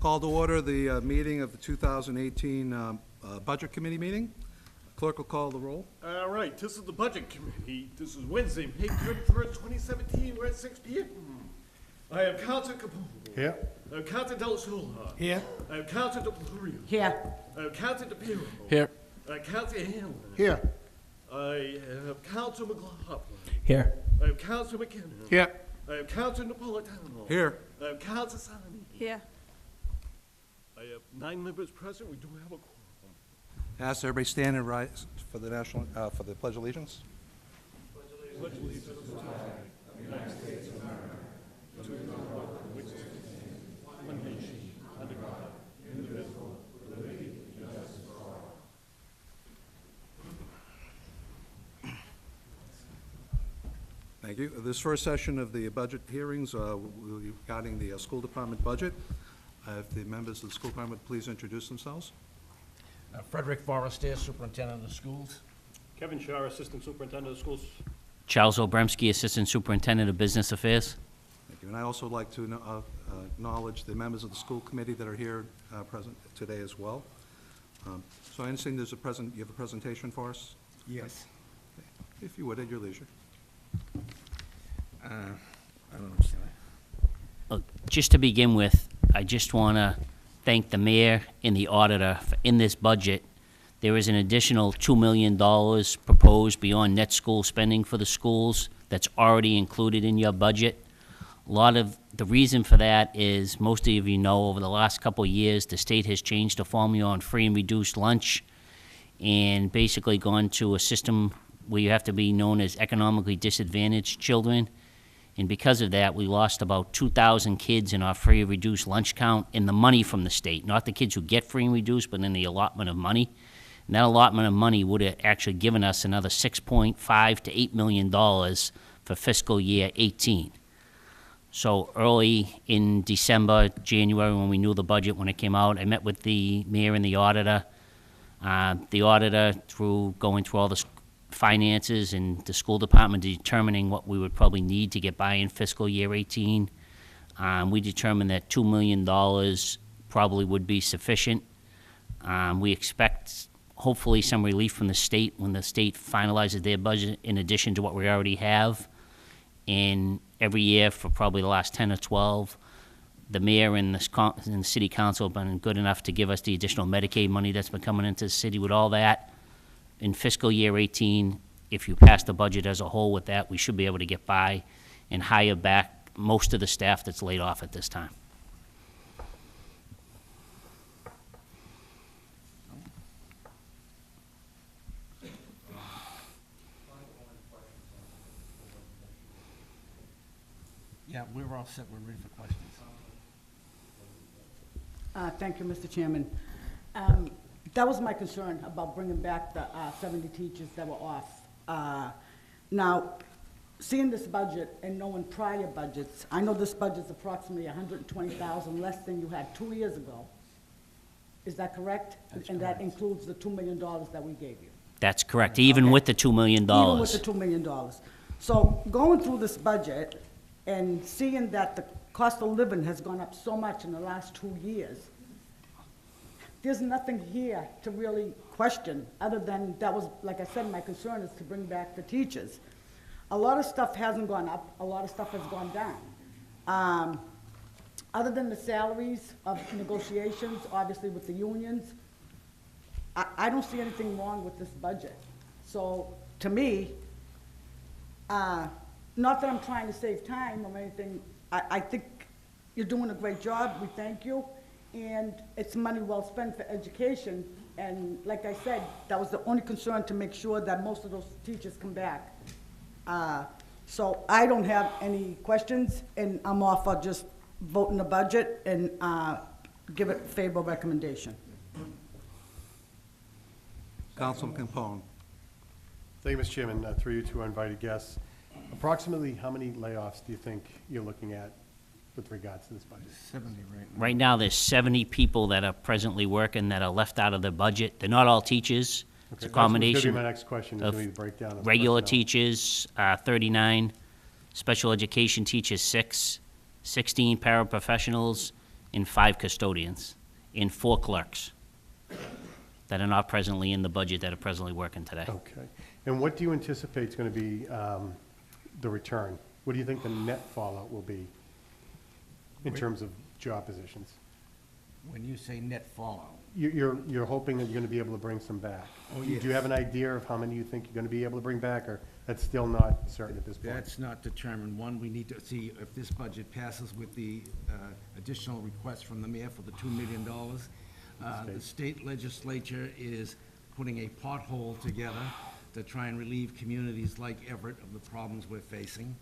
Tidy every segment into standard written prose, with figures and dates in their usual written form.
Call to order the meeting of the 2018 Budget Committee meeting. Clerk will call the roll. All right, this is the Budget Committee. This is Wednesday, May 31st, 2017. We're at 6 p.m. I have Councilor Caputo. Here. I have Councilor Del Sola. Here. I have Councilor DePluria. Here. I have Councilor DePiero. Here. I have Councilor Hanlon. Here. I have Councilor McLaughlin. Here. I have Councilor McKinnon. Here. I have Councilor Napolitano. Here. I have Councilor Sani. Here. I have 9 members present. We do have a quorum. Ask everybody stand and rise for the for the Pledge of Allegiance. Thank you. This first session of the budget hearings will be regarding the school department budget. If the members of the school department please introduce themselves. Frederick Forrester, Superintendent of the Schools. Kevin Shaw, Assistant Superintendent of Schools. Charles Obremski, Assistant Superintendent of Business Affairs. Thank you. And I also like to acknowledge the members of the school committee that are here present today as well. So I understand you have a presentation for us? Yes. If you would, at your leisure. I don't understand. Look, just to begin with, I just want to thank the mayor and the auditor for, in this budget, there is an additional $2 million proposed beyond net school spending for the schools that's already included in your budget. A lot of the reason for that is, most of you know, over the last couple of years, the state has changed the formula on free and reduced lunch and basically gone to a system where you have to be known as economically disadvantaged children. And because of that, we lost about 2,000 kids in our free and reduced lunch count in the money from the state, not the kids who get free and reduced, but in the allotment of money. And that allotment of money would have actually given us another $6.5 to $8 million for fiscal year 18. So early in December, January, when we knew the budget, when it came out, I met with the mayor and the auditor. The auditor, through going through all the finances and the school department determining what we would probably need to get by in fiscal year 18, we determined that $2 million probably would be sufficient. We expect hopefully some relief from the state when the state finalizes their budget in addition to what we already have. And every year for probably the last 10 or 12, the mayor and the city council have been good enough to give us the additional Medicaid money that's been coming into the city. With all that, in fiscal year 18, if you pass the budget as a whole with that, we should be able to get by and hire back most of the staff that's laid off at this time. Yeah, we're all set. We're ready for questions. Thank you, Mr. Chairman. That was my concern about bringing back the 70 teachers that were off. Now, seeing this budget and knowing prior budgets, I know this budget's approximately $120,000 less than you had 2 years ago. Is that correct? That's and correct. that includes the $2 million that we gave you? That's correct, even Okay. with the $2 million. Even with the $2 million. So going through this budget and seeing that the cost of living has gone up so much in the last 2 years, there's nothing here to really question, other than that was, like I said, my concern is to bring back the teachers. A lot of stuff hasn't gone up, a lot of stuff has gone down. Other than the salaries of negotiations, obviously with the unions, I don't see anything wrong with this budget. So, to me, not that I'm trying to save time or anything, I think you're doing a great job, we thank you, and it's money well spent for education, and like I said, that was the only concern, to make sure that most of those teachers come back. So I don't have any questions, and I'm all for just voting the budget and give it favorable recommendation. Councilman Capone. Thank you, Mr. Chairman. Through you to our invited guests, approximately how many layoffs do you think you're looking at with regards to this budget? 70 right now. Right now, there's 70 people that are presently working that are left out of the budget. They're not all teachers. It's a Okay, that's gonna be combination my next question, is of gonna be the breakdown of regular personnel. teachers, 39, special education teachers, 6, 16 paraprofessionals, and 5 custodians, and 4 clerks that are not presently in the budget that are presently working today. Okay. And what do you anticipate is going to be the return? What do you think the net fallout will be in terms of job positions? When you say net fallout, You're hoping that you're going to be able to bring some back. Oh, Do you yes. have an idea of how many you think you're going to be able to bring back, or that's still not certain at this point? that's not determined. One, we need to see if this budget passes with the additional request from the mayor for the $2 million. The state legislature is putting a pothole together to try and relieve communities like Everett of the problems we're facing.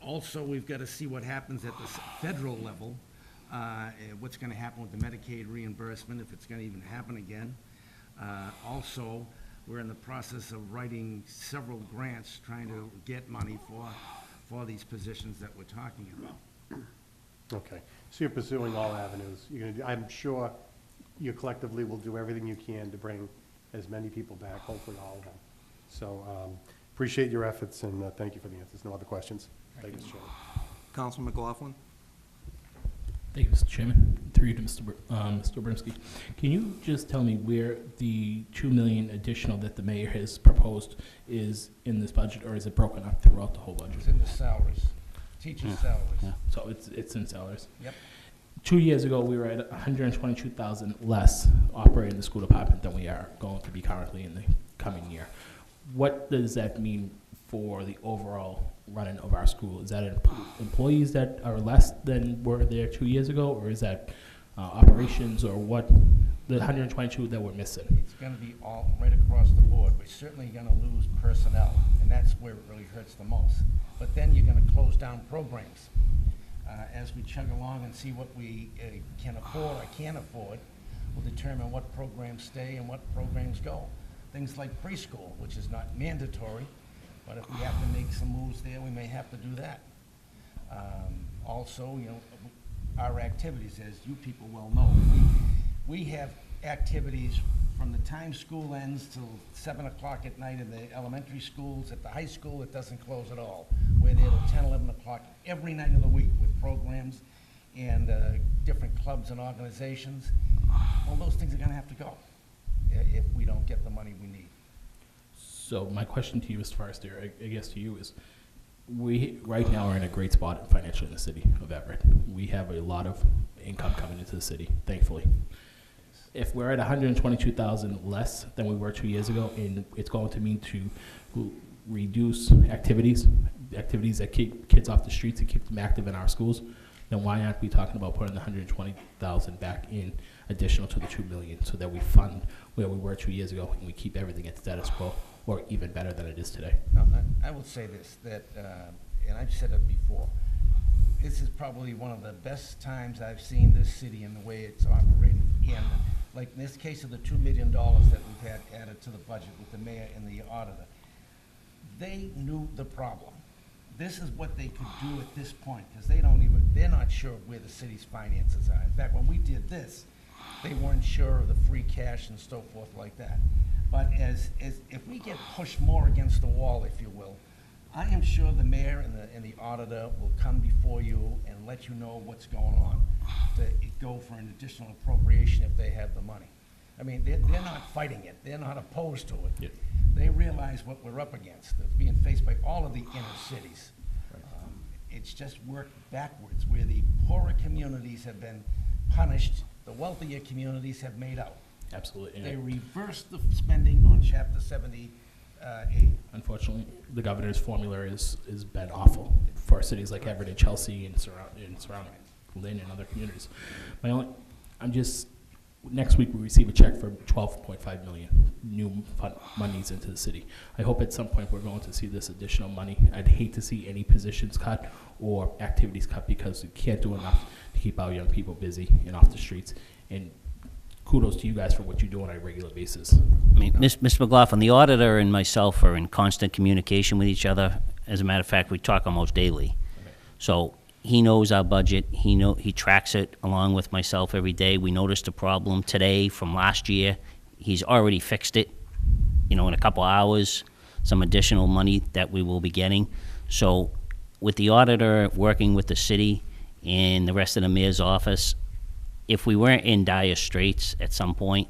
Also, we've got to see what happens at the federal level, what's going to happen with the Medicaid reimbursement, if it's going to even happen again. Also, we're in the process of writing several grants, trying to get money for these positions that we're talking about. Okay, so you're pursuing all avenues. You're going to, I'm sure you collectively will do everything you can to bring as many people back, hopefully all of them. So appreciate your efforts, and thank you for the answers. No other questions? Thank you, Mr. Chairman. Councilman McLaughlin? Thank you, Mr. Chairman. Through you to Mr. Obremski. Can you just tell me where the $2 million additional that the mayor has proposed is in this budget, or is it broken up throughout the whole budget? It's in the salaries, teachers' salaries. Yeah. So it's in salaries. Yep. 2 years ago, we were at 122,000 less operating the school department than we are going to be currently in the coming year. What does that mean for the overall running of our school? Is that employees that are less than were there 2 years ago, or is that operations, or what, the 122 that we're missing? It's gonna be all right across the board. We're certainly gonna lose personnel, and that's where it really hurts the most. But then you're gonna close down programs. As we chug along and see what we can afford or can't afford, we'll determine what programs stay and what programs go. Things like preschool, which is not mandatory, but if we have to make some moves there, we may have to do that. Also, you know, our activities, as you people well know, we have activities from the time school ends till 7 o'clock at night in the elementary schools. At the high school, it doesn't close at all. We're there till 10, 11 o'clock every night of the week with programs and different clubs and organizations. Well, those things are gonna have to go if we don't get the money we need. So my question to you, Mr. Forrester, I guess to you is, we right now are in a great spot financially in the city of Everett. We have a lot of income coming into the city, thankfully. If we're at 122,000 less than we were 2 years ago, and it's going to mean to reduce activities that keep kids off the streets and keep them active in our schools, then why aren't we talking about putting the 120,000 back in additional to the 2 million, so that we fund where we were 2 years ago and we keep everything at status quo, or even better than it is today? No, I will say this, that, and I've said it before, this is probably one of the best times I've seen this city and the way it's operating. And like in this case of the $2 million that we've had added to the budget with the mayor and the auditor, they knew the problem. This is what they could do at this point, because they're not sure where the city's finances are. In fact, when we did this, they weren't sure of the free cash and so forth like that. But if we get pushed more against the wall, if you will, I am sure the mayor and the auditor will come before you and let you know what's going on, to go for an additional appropriation if they have the money. I mean, they're not fighting it. They're not opposed to it. Yeah. They realize what we're up against. It's being faced by all of the inner cities. It's just worked backwards, where the poorer communities have been punished, the wealthier communities have made out. Absolutely. And They reversed the spending on Chapter 78. unfortunately, the governor's formula has been awful for cities like Everett and Chelsea and surrounding Lynn and other communities. Next week we receive a check for 12.5 million new monies into the city. I hope at some point we're going to see this additional money. I'd hate to see any positions cut or activities cut, because we can't do enough to keep our young people busy and off the streets. And kudos to you guys for what you do on a regular basis. I mean, Mr. McLaughlin, the auditor and myself are in constant communication with each other. As a matter of fact, we talk almost daily. So he knows our budget. He tracks it along with myself every day. We noticed a problem today from last year. He's already fixed it, in a couple hours, some additional money that we will be getting. So with the auditor working with the city and the rest of the mayor's office, if we weren't in dire straits at some point,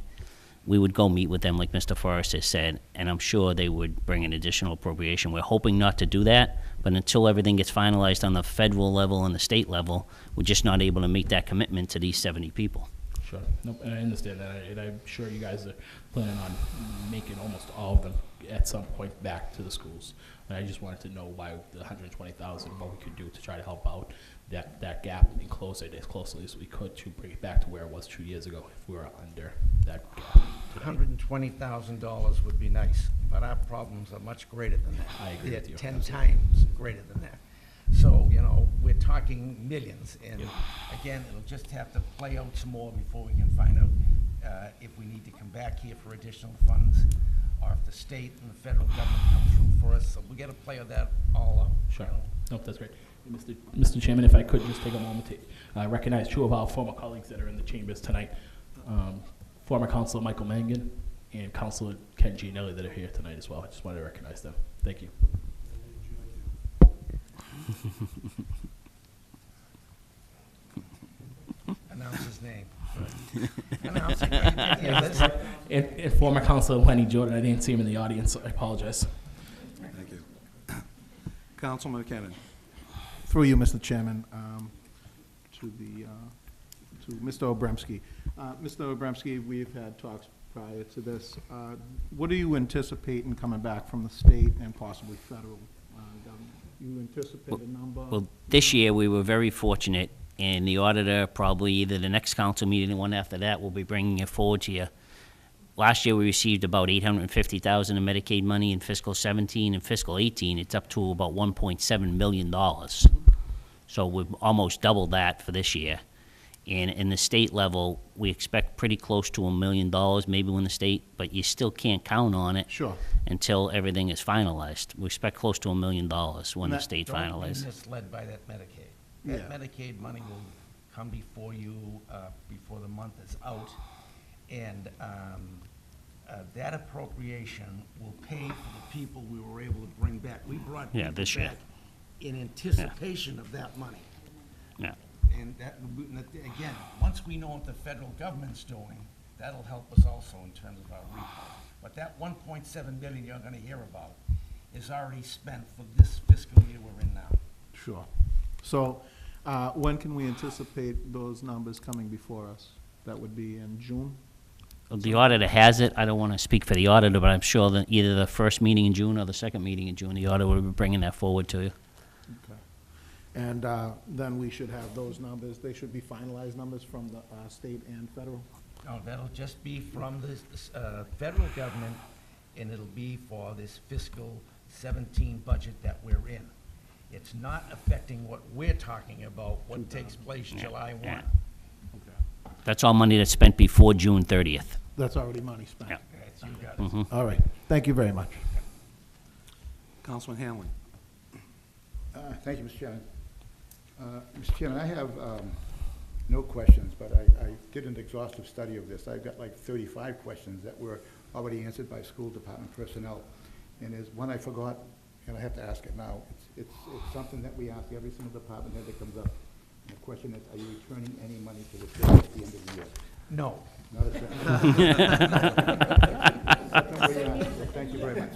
we would go meet with them, like Mr. Forrester said, and I'm sure they would bring an additional appropriation. We're hoping not to do that, but until everything gets finalized on the federal level and the state level, we're just not able to make that commitment to these 70 people. Sure. Nope, and I understand that, and I'm sure you guys are planning on making almost all of them at some point back to the schools. And I just wanted to know why the 120,000, what we could do to try to help out that gap and close it as closely as we could to bring it back to where it was 2 years ago if we were under that gap. $120,000 would be nice, but our problems are much greater than that. I agree with you. They're 10 times greater than that. So, you know, we're talking millions, and again, it'll just have to play out some more before we can find out if we need to come back here for additional funds, or if the state and the federal government come through for us. So we gotta play that all out. Sure. you know. Nope, that's great. Mr. Chairman, if I could just take a moment to recognize two of our former colleagues that are in the chambers tonight. Former Councilor Michael Mangan and Councilor Ken Gianelli that are here tonight as well. I just wanted to recognize them. Thank you. Announce his name. Announce it. Yeah, that's- And former Councilor Lenny Jordan, I didn't see him in the audience, so I apologize. Thank you. Councilman McKinnon. Through you, Mr. Chairman, to Mr. Obremski. Mr. Obremski, we've had talks prior to this. What do you anticipate in coming back from the state and possibly federal government? You anticipate a number? Well, this year, we were very fortunate, and the auditor, probably either the next council meeting or one after that, will be bringing it forward to you. Last year, we received about $850,000 in Medicaid money in fiscal 17 and fiscal 18. It's up to about $1.7 million. So we've almost doubled that for this year. And in the state level, we expect pretty close to $1 million, maybe when the state, but you still can't count on it Sure. until everything is finalized. We expect close to $1 million when the That- state Don't be finalizes. misled by that Medicaid. Yeah. That Medicaid money will come before you, before the month is out, and that appropriation will pay for the people we were able to bring back. We brought Yeah, people this year. back in anticipation of that money. Yeah. And that, again, once we know what the federal government's doing, that'll help us also in terms of our repo. But that 1.7 billion you're gonna hear about is already spent for this fiscal year we're in now. Sure. So, when can we anticipate those numbers coming before us? That would be in June? The auditor has it. I don't want to speak for the auditor, but I'm sure that either the first meeting in June or the second meeting in June, the auditor will be bringing that forward to you. Okay. And then we should have those numbers, they should be finalized numbers from the state and federal? No, that'll just be from the federal government, and it'll be for this fiscal 17 budget that we're in. It's not affecting what we're talking about, what takes place July 1. yeah. Okay. That's all money that's spent before June 30th. That's already money spent? Yeah. That's, you got it. All right, thank you very much. Councilman Hanlon. Thank you, Mr. Chairman. Mr. Chairman, I have no questions, but I did an exhaustive study of this. I've got like 35 questions that were already answered by school department personnel. And there's one I forgot, and I have to ask it now. It's something that we ask every single department head that comes up. And the question is, are you returning any money to the city at the end of the year? No. Not a cent. Thank you very much.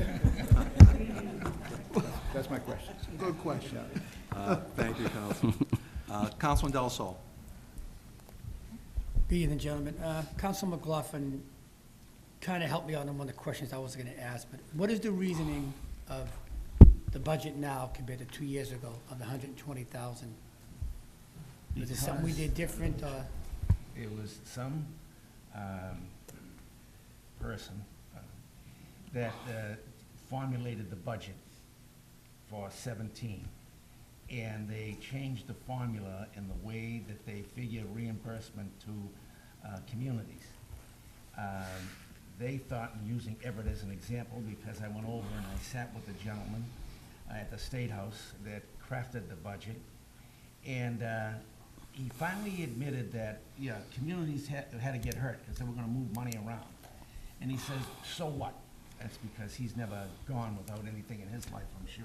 That's my question. Good question. Thank you, Councilman. Councilman Del Sol. Good evening, gentlemen. Council McLaughlin kind of helped me out on one of the questions I was going to ask, but what is the reasoning of the budget now compared to 2 years ago of the 120,000? Was it something we did different? It was some person that formulated the budget for 17. And they changed the formula in the way that they figure reimbursement to communities. They thought, in using Everett as an example, because I went over and I sat with the gentleman at the State House that crafted the budget, and he finally admitted that, yeah, communities had to get hurt because they were gonna move money around. And he says, so what? That's because he's never gone without anything in his life, I'm sure.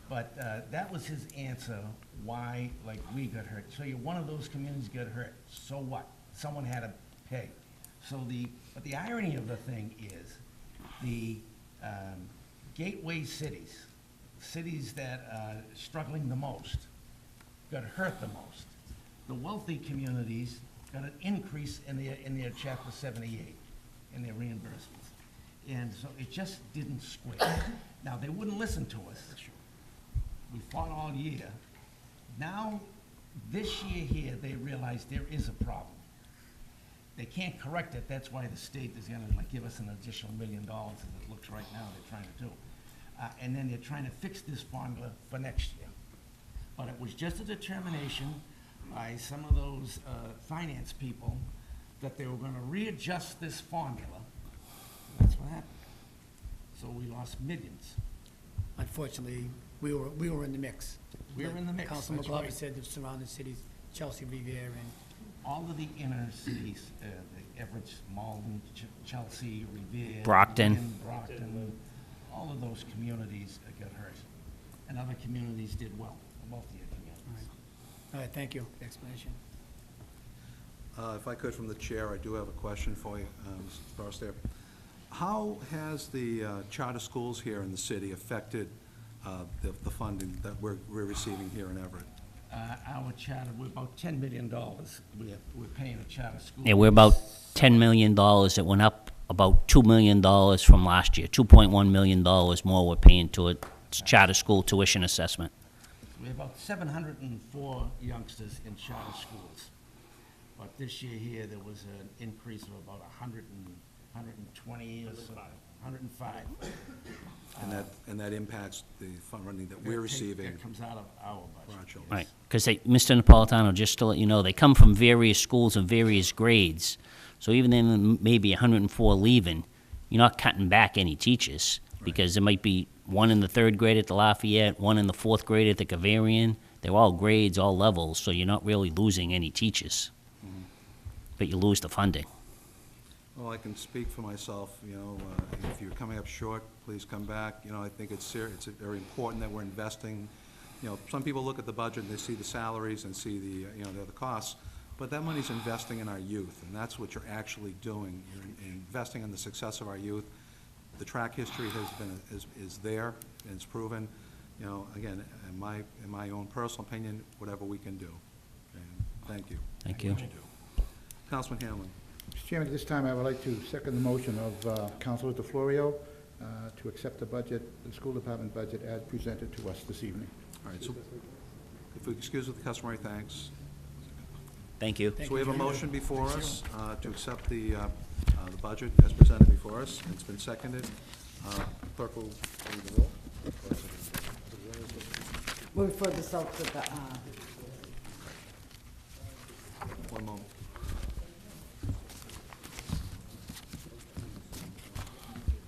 But that was his answer why, like, we got hurt. So you're one of those communities got hurt, so what? someone had to pay. But the irony of the thing is, the gateway cities, cities that are struggling the most, got hurt the most. The wealthy communities got an increase in their Chapter 78, in their reimbursements. And so it just didn't square. Now, they wouldn't listen to us. We fought all year. Now, this year here, they realize there is a problem. They can't correct it, that's why the state is gonna give us an additional $1 million, as it looks right now, they're trying to do. And then they're trying to fix this formula for next year. But it was just a determination by some of those finance people that they were gonna readjust this formula. That's what happened. So we lost millions. Unfortunately, we were in the mix. We were in the mix, Councilman that's McLaughlin right. said the surrounding cities, Chelsea, Revere, and All of the inner cities, the Everett, Malden, Chelsea, Revere. Brockton. Brockton, all of those communities got hurt. And other communities did well, the wealthier communities. all right, thank you for the explanation. If I could, from the chair, I do have a question for you, Mrs. Barstow. How has the charter schools here in the city affected the funding that we're receiving here in Everett? Our charter, we're about $10 million. We're paying a charter school. Yeah, we're about $10 million. It went up about $2 million from last year. $2.1 million more we're paying to it. It's charter school tuition assessment. We have about 704 youngsters in charter schools. But this year here, there was an increase of about 120 or so, 105. And that impacts the funding that we're receiving That comes out of our for our budget. children. Right, because Mr. Napolitano, just to let you know, they come from various schools and various grades. So even then, maybe 104 leaving, you're not cutting back any teachers, because there might be one in the third grade at the Lafayette, one in the fourth grade at the Cavarian. They're all grades, all levels, so you're not really losing any teachers. But you lose the funding. Well, I can speak for myself, if you're coming up short, please come back. I think it's very important that we're investing. Some people look at the budget and they see the salaries and see the other costs, but that money's investing in our youth, and that's what you're actually doing. You're investing in the success of our youth. The track history is there, and it's proven. Again, in my own personal opinion, whatever we can do. And thank you. Thank you. Councilman Hanlon. Mr. Chairman, at this time, I would like to second the motion of Councilor DeFlorio to accept the budget, the school department budget as presented to us this evening. All right, so if we excuse with the customary thanks. Thank you. So we have a motion before us to accept the budget as presented before us. It's been seconded. Clerk will read the roll. We'll refer this out to the, One moment.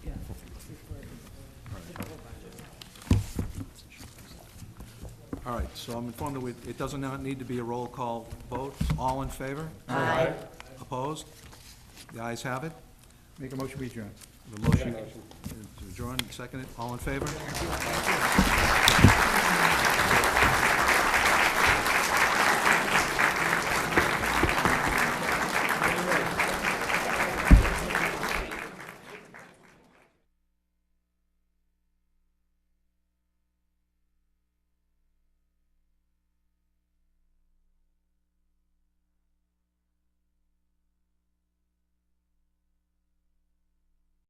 yeah. All right, so I'm informed that it does not need to be a roll call vote. All in favor? Aye. Opposed? The ayes have it. Make a motion, we adjourn. The motion to adjourn, seconded. All in favor?